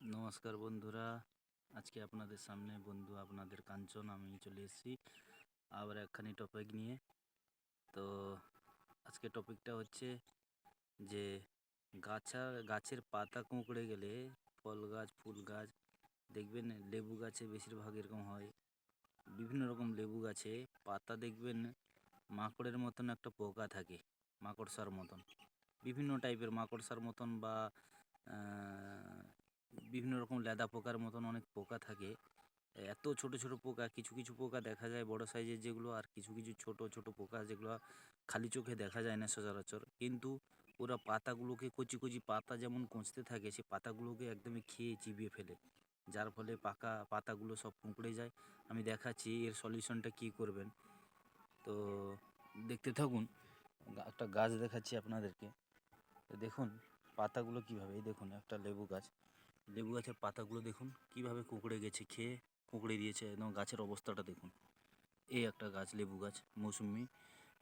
নমস্কার বন্ধুরা, আজকে আপনাদের সামনে বন্ধু আপনাদের কাঞ্চন আমি চলে এসেছি আবার একখানি টপিক নিয়ে। তো আজকে টপিকটা হচ্ছে যে গাছের পাতা কুঁকড়ে গেলে ফল গাছ, ফুল গাছ, দেখবেন লেবু গাছে বেশিরভাগ এরকম হয়। বিভিন্ন রকম লেবু গাছে পাতা দেখবেন মাকড়ের মতন একটা পোকা থাকে, মাকড়সার মতন, বিভিন্ন টাইপের মাকড়সার মতন বা বিভিন্ন রকম লেদা পোকার মতন অনেক পোকা থাকে। এত ছোট ছোট পোকা, কিছু কিছু পোকা দেখা যায় বড় সাইজের যেগুলো, আর কিছু কিছু ছোট ছোট পোকা যেগুলো খালি চোখে দেখা যায় না সচরাচর, কিন্তু ওরা পাতাগুলোকে, কচি কচি পাতা যেমন কঁচতে থাকে, সেই পাতাগুলোকে একদমই খেয়ে চিবিয়ে ফেলে, যার ফলে পাকা পাতাগুলো সব কুঁকড়ে যায়। আমি দেখাচ্ছি এর সলিউশনটা কী করবেন, তো দেখতে থাকুন। একটা গাছ দেখাচ্ছি আপনাদেরকে, দেখুন পাতাগুলো কীভাবে, এই দেখুন একটা লেবু গাছ, লেবু গাছের পাতাগুলো দেখুন কিভাবে কুঁকড়ে গেছে, খেয়ে কুঁকড়ে দিয়েছে, একদম গাছের অবস্থাটা দেখুন। এই একটা গাছ, লেবু গাছ, মৌসুমি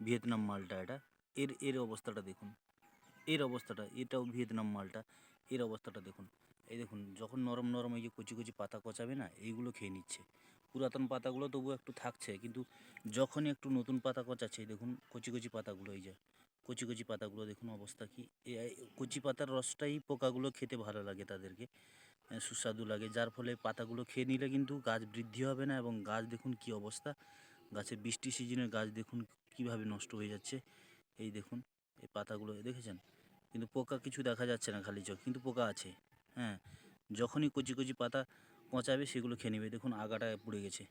ভিয়েতনাম মালটা, এটা এর এর অবস্থাটা দেখুন, এর অবস্থাটা, এটাও ভিয়েতনাম মালটা, এর অবস্থাটা দেখুন। এই দেখুন, যখন নরম নরম এই যে কচি কচি পাতা কচাবে না, এইগুলো খেয়ে নিচ্ছে। পুরাতন পাতাগুলো তবু একটু থাকছে, কিন্তু যখনই একটু নতুন পাতা কচাচ্ছে, দেখুন কচি কচি পাতাগুলো, এই যে কচি কচি পাতাগুলো দেখুন অবস্থা কি। কচি পাতার রসটাই পোকাগুলো খেতে ভালো লাগে তাদেরকে, সুস্বাদু লাগে, যার ফলে পাতাগুলো খেয়ে নিলে কিন্তু গাছ বৃদ্ধি হবে না। এবং গাছ দেখুন কি অবস্থা, গাছের বৃষ্টি সিজনের গাছ দেখুন কিভাবে নষ্ট হয়ে যাচ্ছে। এই দেখুন এই পাতাগুলো দেখেছেন, কিন্তু পোকা কিছু দেখা যাচ্ছে না খালি চোখ, কিন্তু পোকা আছে। হ্যাঁ, যখনই কচি কচি পাতা পচাবে সেগুলো খেয়ে নেবে। দেখুন আগাটা পুড়ে গেছে,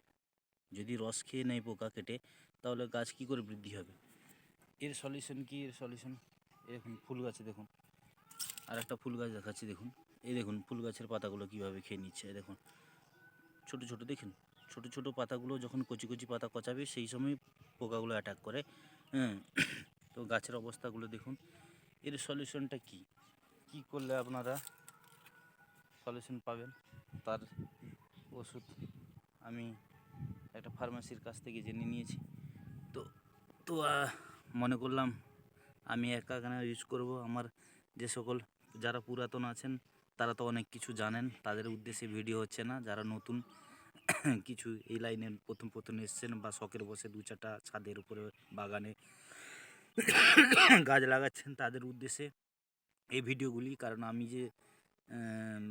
যদি রস খেয়ে নেয় পোকা কেটে, তাহলে গাছ কি করে বৃদ্ধি হবে। এর সলিউশন কি, এর সলিউশন দেখুন, ফুল গাছে দেখুন, আর একটা ফুল গাছ দেখাচ্ছি দেখুন। এই দেখুন ফুল গাছের পাতাগুলো কীভাবে খেয়ে নিচ্ছে, দেখুন ছোট ছোট, দেখুন ছোট ছোট পাতাগুলো যখন কচি কচি পাতা কচাবে সেই সময় পোকাগুলো অ্যাটাক করে। হ্যাঁ, তো গাছের অবস্থাগুলো দেখুন। এর সলিউশনটা কি, কি করলে আপনারা সলিউশন পাবেন, তার ওষুধ আমি একটা ফার্মেসির কাছ থেকে জেনে নিয়েছি। তো তো মনে করলাম আমি একা কেন ইউজ করব, আমার যে সকল যারা পুরাতন আছেন তারা তো অনেক কিছু জানেন, তাদের উদ্দেশ্যে ভিডিও হচ্ছে না। যারা নতুন কিছু এই লাইনে প্রথম প্রথম এসছেন, বা শখের বসে দু চারটা ছাদের উপরে বাগানে গাছ লাগাচ্ছেন, তাদের উদ্দেশ্যে এই ভিডিওগুলি। কারণ আমি যে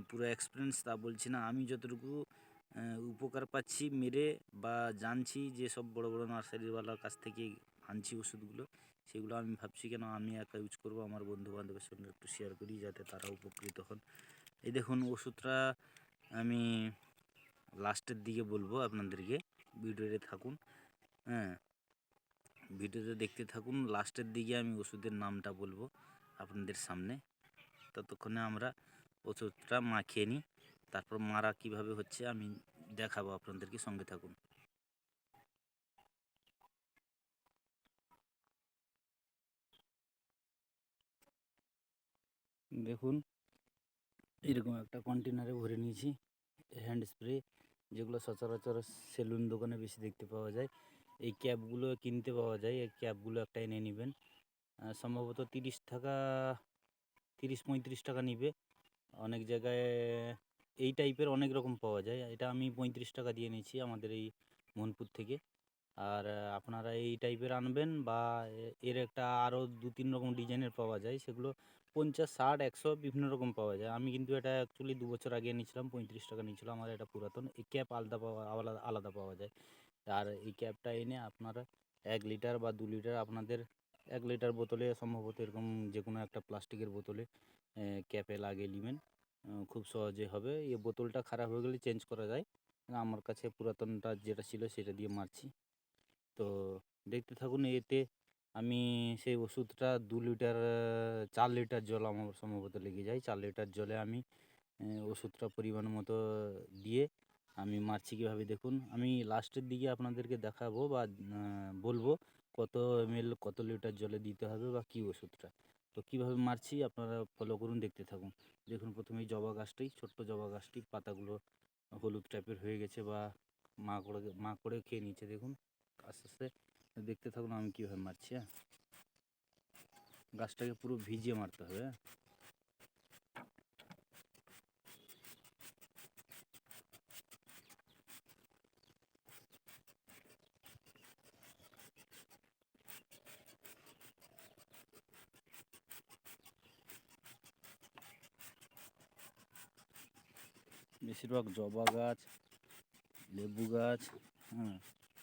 পুরো এক্সপিরিয়েন্স তা বলছি না, আমি যতটুকু উপকার পাচ্ছি মেরে, বা জানছি যে সব বড় বড় নার্সারিওয়ালার কাছ থেকে আনছি ওষুধগুলো, সেগুলো আমি ভাবছি কেন আমি একা ইউজ করব, আমার বন্ধু বান্ধবের সঙ্গে একটু শেয়ার করি যাতে তারা উপকৃত হন। এই দেখুন ওষুধটা আমি লাস্টের দিকে বলবো আপনাদেরকে, ভিডিওতে থাকুন। হ্যাঁ, ভিডিওতে দেখতে থাকুন, লাস্টের দিকে আমি ওষুধের নামটা বলবো আপনাদের সামনে। ততক্ষণে আমরা ওষুধটা মাখিয়ে নিই, তারপর মারা কিভাবে হচ্ছে আমি দেখাবো আপনাদেরকে, সঙ্গে থাকুন। দেখুন এরকম একটা কন্টেনারে ভরে নিয়েছি হ্যান্ড স্প্রে, যেগুলো সচরাচর সেলুন দোকানে বেশি দেখতে পাওয়া যায়। এই ক্যাপগুলো কিনতে পাওয়া যায়, এই ক্যাপগুলো একটা এনে নেবেন। সম্ভবত 30 টাকা, 30-35 টাকা নিবে। অনেক জায়গায় এই টাইপের অনেক রকম পাওয়া যায়, এটা আমি 35 টাকা দিয়ে নিয়েছি আমাদের এই মোহনপুর থেকে। আর আপনারা এই টাইপের আনবেন, বা এর একটা আরও 2-3 রকম ডিজাইনের পাওয়া যায়, সেগুলো 50, 60, 100 বিভিন্ন রকম পাওয়া যায়। আমি কিন্তু এটা অ্যাকচুয়ালি 2 বছর আগে নিয়েছিলাম, 35 টাকা নিয়েছিল, আমার এটা পুরাতন। এই ক্যাপ আলাদা আলাদা পাওয়া যায়। আর এই ক্যাপটা এনে আপনারা 1 লিটার বা 2 লিটার, আপনাদের 1 লিটার বোতলে সম্ভবত এরকম যে কোনো একটা প্লাস্টিকের বোতলে ক্যাপে লাগিয়ে নেবেন, খুব সহজে হবে। এই বোতলটা খারাপ হয়ে গেলে চেঞ্জ করা যায়, আমার কাছে পুরাতনটা যেটা ছিল সেটা দিয়ে মারছি। তো দেখতে থাকুন। এতে আমি সেই ওষুধটা 2 লিটার, 4 লিটার জল আমার সম্ভবত লেগে যায়, 4 লিটার জলে আমি ওষুধটা পরিমাণ মতো দিয়ে আমি মারছি কীভাবে দেখুন। আমি লাস্টের দিকে আপনাদেরকে দেখাবো বা বলবো কত ml কত লিটার জলে দিতে হবে বা কী ওষুধটা। তো কীভাবে মারছি আপনারা ফলো করুন, দেখতে থাকুন। দেখুন প্রথমেই জবা গাছটাই, ছোট্ট জবা গাছটি পাতাগুলো হলুদ টাইপের হয়ে গেছে, বা মা করে খেয়ে নিচ্ছে। দেখুন আস্তে আস্তে দেখতে থাকুন আমি কীভাবে মারছি। হ্যাঁ, গাছটাকে পুরো ভিজিয়ে মারতে হবে। বেশিরভাগ জবা গাছ, লেবু গাছ, হ্যাঁ,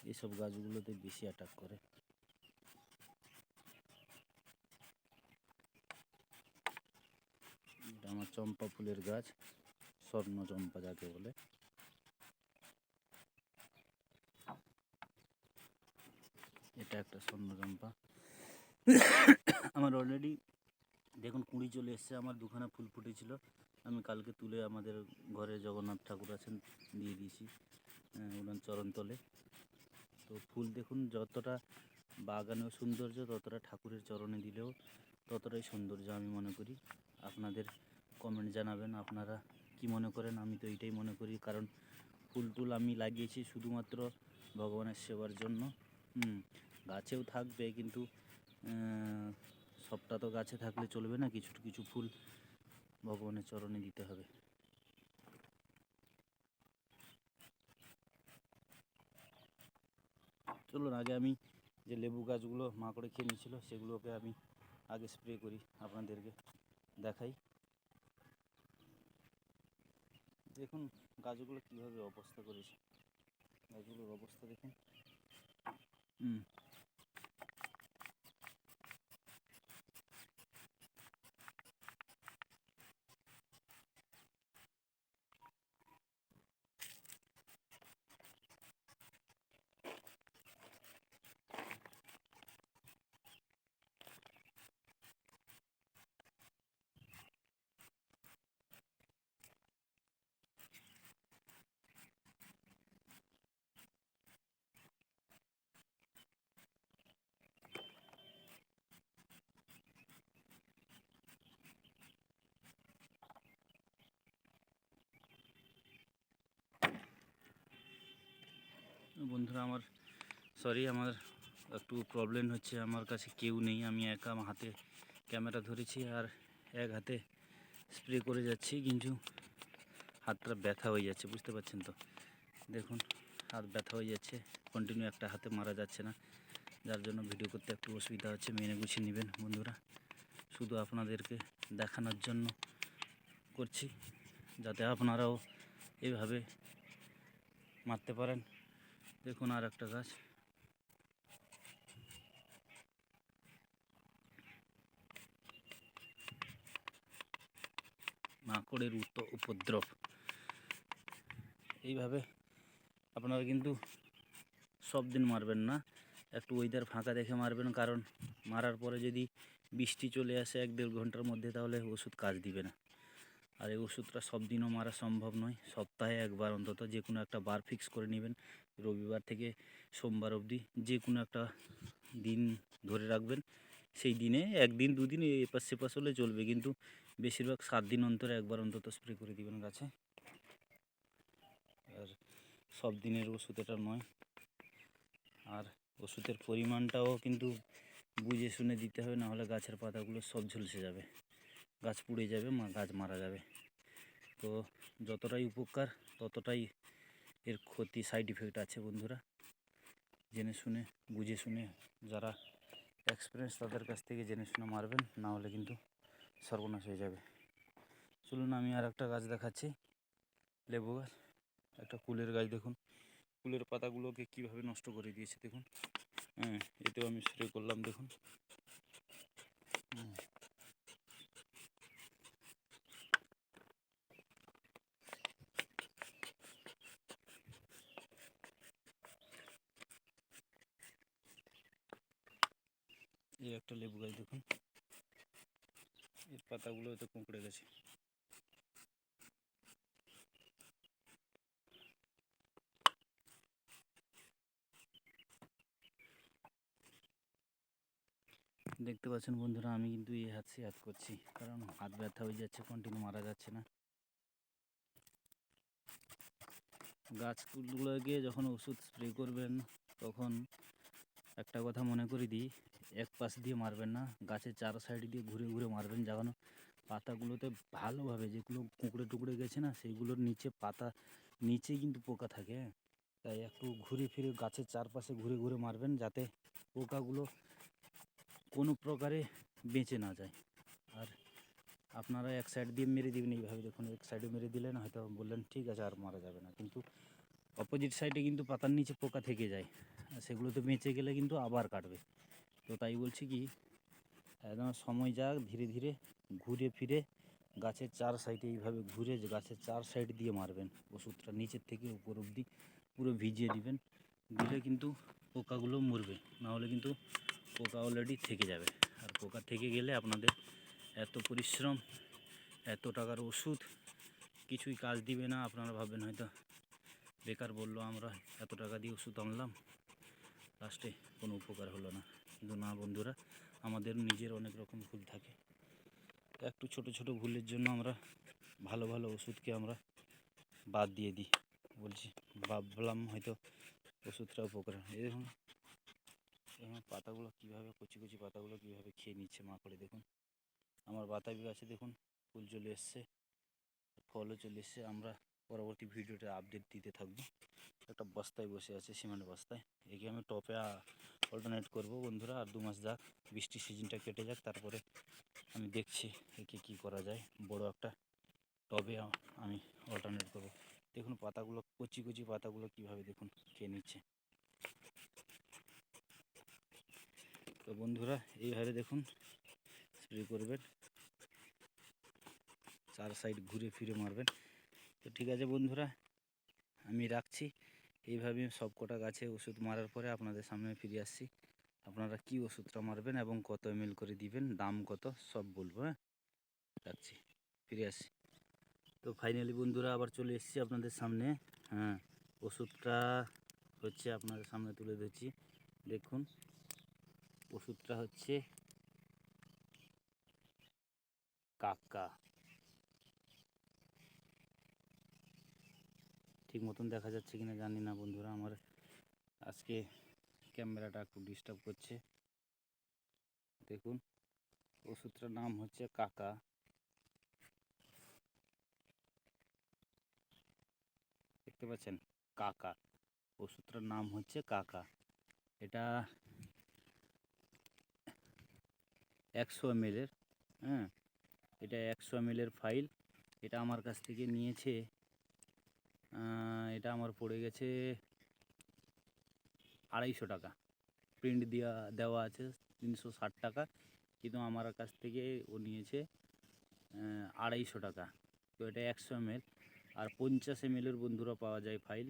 এইসব গাছগুলোতে বেশি অ্যাটাক করে। এটা আমার চম্পা ফুলের গাছ, স্বর্ণ চম্পা যাকে বলে। এটা একটা স্বর্ণ চম্পা। আমার অলরেডি দেখুন কুঁড়ি চলে এসছে। আমার দুখানা ফুল ফুটেছিল, আমি কালকে তুলে আমাদের ঘরে জগন্নাথ ঠাকুর আছেন দিয়ে দিয়েছি ওনার চরণতলে। তো ফুল দেখুন, যতটা বাগানেও সৌন্দর্য ততটা ঠাকুরের চরণে দিলেও ততটাই সৌন্দর্য আমি মনে করি। আপনাদের কমেন্ট জানাবেন আপনারা কি মনে করেন। আমি তো এইটাই মনে করি, কারণ ফুল টুল আমি লাগিয়েছি শুধুমাত্র ভগবানের সেবার জন্য। গাছেও থাকবে, কিন্তু সবটা তো গাছে থাকলে চলবে না, কিছু কিছু ফুল ভগবানের চরণে দিতে হবে। চলুন আগে আমি যে লেবু গাছগুলো মাকড়ে খেয়ে নিয়েছিল সেগুলোকে আমি আগে স্প্রে করি, আপনাদেরকে দেখাই। দেখুন গাছগুলো কীভাবে অবস্থা করেছে, গাছগুলোর অবস্থা দেখুন। বন্ধুরা আমার আমার একটু প্রবলেম হচ্ছে, আমার কাছে কেউ নেই, আমি একা আমার হাতে ক্যামেরা ধরেছি আর এক হাতে স্প্রে করে যাচ্ছি, কিন্তু হাতটা ব্যথা হয়ে যাচ্ছে, বুঝতে পারছেন তো। দেখুন হাত ব্যথা হয়ে যাচ্ছে, কন্টিনিউ একটা হাতে মারা যাচ্ছে না, যার জন্য ভিডিও করতে একটু অসুবিধা হচ্ছে। মেনে গুছিয়ে নেবেন বন্ধুরা, শুধু আপনাদেরকে দেখানোর জন্য করছি, যাতে আপনারাও এইভাবে মারতে পারেন। দেখুন আর একটা গাছ, মাকড়ের উপদ্রব। এইভাবে আপনারা কিন্তু সব দিন মারবেন না, একটু ওয়েদার ফাঁকা দেখে মারবেন, কারণ মারার পরে যদি বৃষ্টি চলে আসে 1-1.5 ঘন্টার মধ্যে, তাহলে ওষুধ কাজ দিবে না। আর এই ওষুধটা সব দিনও মারা সম্ভব নয়, সপ্তাহে একবার অন্তত যে কোনো একটা বার ফিক্স করে নেবেন, রবিবার থেকে সোমবার অবধি যে কোনো একটা দিন ধরে রাখবেন। সেই দিনে 1 দিন 2 দিন এপাশ সেপাশ হলে চলবে, কিন্তু বেশিরভাগ 7 দিন অন্তরে একবার অন্তত স্প্রে করে দিবেন গাছে। আর সব দিনের ওষুধ এটা নয়, আর ওষুধের পরিমাণটাও কিন্তু বুঝে শুনে দিতে হবে, না হলে গাছের পাতাগুলো সব ঝলসে যাবে, গাছ পুড়ে যাবে, গাছ মারা যাবে। তো যতটাই উপকার ততটাই এর ক্ষতি, সাইড ইফেক্ট আছে বন্ধুরা। জেনে শুনে বুঝে শুনে, যারা এক্সপিরিয়েন্স তাদের কাছ থেকে জেনে শুনে মারবেন, না হলে কিন্তু সর্বনাশ হয়ে যাবে। চলুন আমি আর একটা গাছ দেখাচ্ছি, লেবু গাছ, একটা কুলের গাছ। দেখুন ফুলের পাতাগুলোকে কীভাবে নষ্ট করে দিয়েছে দেখুন। এতেও আমি স্প্রে করলাম দেখুন। এই একটা লেবু গাছ দেখুন, এর পাতাগুলো এতে কুঁকড়ে গেছে। দেখতে পাচ্ছেন বন্ধুরা, আমি কিন্তু এই হাত করছি, কারণ হাত ব্যথা হয়ে যাচ্ছে, কন্টিনিউ মারা যাচ্ছে না। গাছগুলোকে যখন ওষুধ স্প্রে করবেন, তখন একটা কথা মনে করে দিই, এক পাশ দিয়ে মারবেন না, গাছের 4 সাইড দিয়ে ঘুরে ঘুরে মারবেন, যেন পাতাগুলোতে ভালোভাবে, যেগুলো কুঁকড়ে টুকড়ে গেছে না, সেইগুলোর নিচে পাতা নিচে কিন্তু পোকা থাকে। তাই একটু ঘুরে ফিরে গাছের চারপাশে ঘুরে ঘুরে মারবেন, যাতে পোকাগুলো কোনো প্রকারে বেঁচে না যায়। আর আপনারা এক সাইড দিয়ে মেরে দিবেন এইভাবে, দেখুন এক সাইডে মেরে দিলেন, হয়তো বললেন ঠিক আছে আর মারা যাবে না, কিন্তু অপোজিট সাইডে কিন্তু পাতার নিচে পোকা থেকে যায়, আর সেগুলোতে বেঁচে গেলে কিন্তু আবার কাটবে। তো তাই বলছি কি, একদম সময় যাক, ধীরে ধীরে ঘুরে ফিরে গাছের চার সাইডে এইভাবে ঘুরে যে গাছের চার সাইড দিয়ে মারবেন ওষুধটা, নিচের থেকে উপর অবধি পুরো ভিজিয়ে দিবেন, দিলে কিন্তু পোকাগুলো মরবে, নাহলে কিন্তু পোকা অলরেডি থেকে যাবে। আর পোকা থেকে গেলে আপনাদের এত পরিশ্রম, এত টাকার ওষুধ কিছুই কাজ দিবে না। আপনারা ভাববেন হয়তো বেকার বললো, আমরা এত টাকা দিয়ে ওষুধ আনলাম, লাস্টে কোনো উপকার হলো না। কিন্তু না বন্ধুরা, আমাদের নিজের অনেক রকম ভুল থাকে, একটু ছোট ছোট ভুলের জন্য আমরা ভালো ভালো ওষুধকে আমরা বাদ দিয়ে দিই। বলছি ভাবলাম হয়তো ওষুধটা উপকার, এই দেখুন পাতাগুলো কীভাবে, কচি কচি পাতাগুলো কীভাবে খেয়ে নিচ্ছে মাকড়ে। দেখুন আমার বাতাবি গাছে দেখুন ফুল চলে এসছে, ফলও চলে এসছে। আমরা পরবর্তী ভিডিওতে আপডেট দিতে থাকবো। একটা বস্তায় বসে আছে, সিমেন্ট বস্তায়, একে আমি টপে অল্টারনেট করব বন্ধুরা। আর 2 মাস যাক, বৃষ্টির সিজনটা কেটে যাক, তারপরে আমি দেখছি একে কি করা যায়। বড় একটা টবে আমি অল্টারনেট করব। দেখুন পাতাগুলো, কচি কচি পাতাগুলো কীভাবে দেখুন খেয়ে নিচ্ছে। তো বন্ধুরা এইভাবে দেখুন স্প্রে করবেন, চার সাইড ঘুরে ফিরে মারবেন। তো ঠিক আছে বন্ধুরা, আমি রাখছি। এইভাবে সব কটা গাছে ওষুধ মারার পরে আপনাদের সামনে ফিরে আসছি। আপনারা কি ওষুধটা মারবেন এবং কত ml করে দিবেন, দাম কত, সব বলবো। হ্যাঁ, রাখছি, ফিরে আসছি। তো ফাইনালি বন্ধুরা আবার চলে এসেছি আপনাদের সামনে। হ্যাঁ, ওষুধটা হচ্ছে আপনাদের সামনে তুলে ধরছি। দেখুন ওষুধটা হচ্ছে কাকা। ঠিক মতন দেখা যাচ্ছে কিনা জানি না বন্ধুরা, আমার আজকে ক্যামেরাটা একটু ডিস্টার্ব করছে। দেখুন ওষুধটার নাম হচ্ছে কাকা। দেখতে পাচ্ছেন, কাকা, ওষুধটার নাম হচ্ছে কাকা। এটা 100 ml এর। হ্যাঁ, এটা 100 ml এর ফাইল। এটা আমার কাছ থেকে নিয়েছে, এটা আমার পড়ে গেছে 250 টাকা। প্রিন্ট দেওয়া আছে 360 টাকা, কিন্তু আমার কাছ থেকে ও নিয়েছে 250 টাকা। তো এটা 100 ml। আর 50 ml এর বন্ধুরা পাওয়া যায় ফাইল।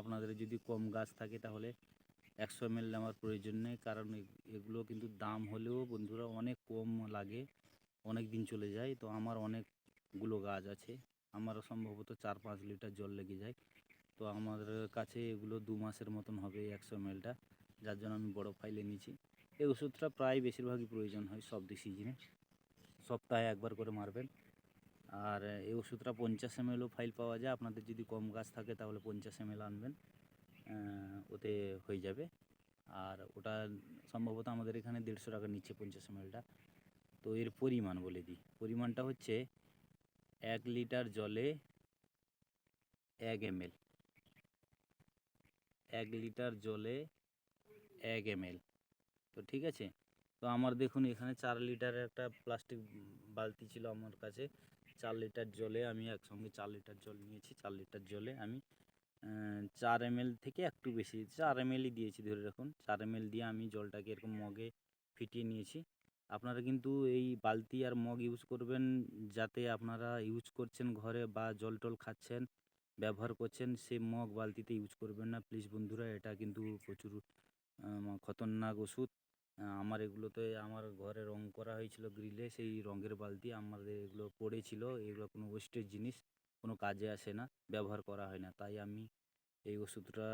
আপনাদের যদি কম গাছ থাকে তাহলে 100 ml নেওয়ার প্রয়োজন নেই, কারণ এগুলো কিন্তু দাম হলেও বন্ধুরা অনেক কম লাগে, অনেক দিন চলে যায়। তো আমার অনেকগুলো গাছ আছে, আমার সম্ভবত 4-5 লিটার জল লেগে যায়। তো আমার কাছে এগুলো 2 মাসের মতন হবে 100 mlটা, যার জন্য আমি বড় ফাইলে নিয়েছি। এই ওষুধটা প্রায় বেশিরভাগই প্রয়োজন হয় সবজি সিজনে, সপ্তাহে একবার করে মারবেন। আর এই ওষুধটা 50 mlও ফাইল পাওয়া যায়। আপনাদের যদি কম গাছ থাকে তাহলে 50 ml আনবেন, ওতে হয়ে যাবে। আর ওটা সম্ভবত আমাদের এখানে 150 টাকা নিচ্ছে 50 mlটা। তো এর পরিমাণ বলে দিই, পরিমাণটা হচ্ছে 1 লিটার জলে 1 ml, 1 লিটার জলে 1 ml। তো ঠিক আছে। তো আমার দেখুন এখানে 4 লিটারের একটা প্লাস্টিক বালতি ছিল আমার কাছে। 4 লিটার জলে আমি একসঙ্গে 4 লিটার জল নিয়েছি। 4 লিটার জলে আমি 4 ml থেকে একটু বেশি 4 mlই দিয়েছি ধরে রাখুন। 4 ml দিয়ে আমি জলটাকে এরকম মগে ফিটিয়ে নিয়েছি। আপনারা কিন্তু এই বালতি আর মগ ইউজ করবেন, যাতে আপনারা ইউজ করছেন ঘরে বা জল টল খাচ্ছেন, ব্যবহার করছেন, সেই মগ বালতিতে ইউজ করবেন না প্লিজ বন্ধুরা। এটা কিন্তু প্রচুর খতরনাক ওষুধ। আমার এগুলোতে আমার ঘরে রং করা হয়েছিল গ্রিলে, সেই রঙের বালতি আমাদের এগুলো পড়েছিল। এগুলো কোনো ওয়েস্টেজ জিনিস, কোনো কাজে আসে না, ব্যবহার করা হয় না। তাই আমি এই ওষুধটা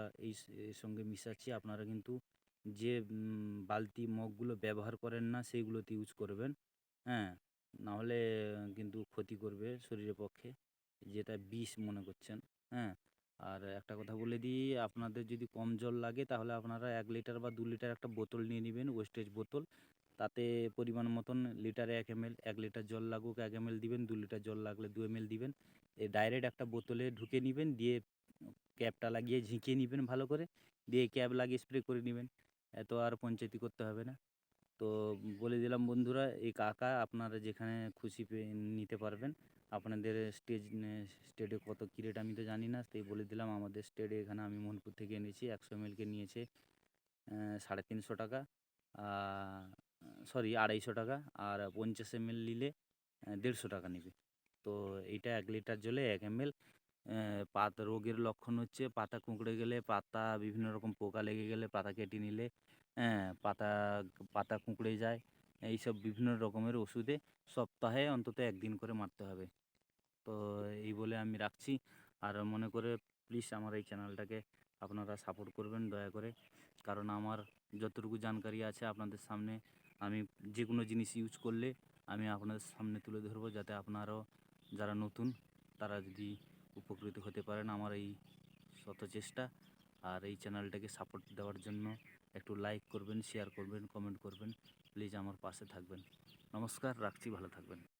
এর সঙ্গে মিশাচ্ছি। আপনারা কিন্তু যে বালতি মগগুলো ব্যবহার করেন না সেইগুলোতে ইউজ করবেন। হ্যাঁ, নাহলে কিন্তু ক্ষতি করবে শরীরের পক্ষে, যেটা বিষ মনে করছেন। হ্যাঁ, আর একটা কথা বলে দিই, আপনাদের যদি কম জল লাগে তাহলে আপনারা 1 লিটার বা 2 লিটার একটা বোতল নিয়ে নেবেন, ওয়েস্টেজ বোতল। তাতে পরিমাণ মতন লিটারে 1 ml, 1 লিটার জল লাগুক 1 ml দিবেন, 2 লিটার জল লাগলে 2 ml দিবেন। ডাইরেক্ট একটা বোতলে ঢুকে নেবেন, দিয়ে ক্যাপটা লাগিয়ে ঝিঁকিয়ে নেবেন ভালো করে, দিয়ে ক্যাপ লাগিয়ে স্প্রে করে নেবেন। এত আর পঞ্চায়েতি করতে হবে না। তো বলে দিলাম বন্ধুরা, এই কাকা আপনারা যেখানে খুশি নিতে পারবেন। আপনাদের স্টেডে কত কী রেট আমি তো জানি না, তাই বলে দিলাম আমাদের স্টেডে এখানে আমি মোহনপুর থেকে এনেছি 100 ml নিয়েছে 350 টাকা, সরি 250 টাকা। আর 50 ml নিলে 150 টাকা নেবে। তো এইটা 1 লিটার জলে 1 ml। পাতা রোগের লক্ষণ হচ্ছে পাতা কুঁকড়ে গেলে, পাতা বিভিন্ন রকম পোকা লেগে গেলে, পাতা কেটে নিলে, পাতা পাতা কুঁকড়ে যায়, এইসব বিভিন্ন রকমের ওষুধে সপ্তাহে অন্তত 1 দিন করে মারতে হবে। তো এই বলে আমি রাখছি। আর মনে করে প্লিজ আমার এই চ্যানেলটাকে আপনারা সাপোর্ট করবেন দয়া করে, কারণ আমার যতটুকু জানকারি আছে আপনাদের সামনে আমি যে কোনো জিনিস ইউজ করলে আমি আপনাদের সামনে তুলে ধরবো, যাতে আপনারাও যারা নতুন তারা যদি উপকৃত হতে পারেন আমার এই শত চেষ্টা। আর এই চ্যানেলটাকে সাপোর্ট দেওয়ার জন্য একটু লাইক করবেন, শেয়ার করবেন, কমেন্ট করবেন, প্লিজ আমার পাশে থাকবেন। নমস্কার, রাখছি, ভালো থাকবেন।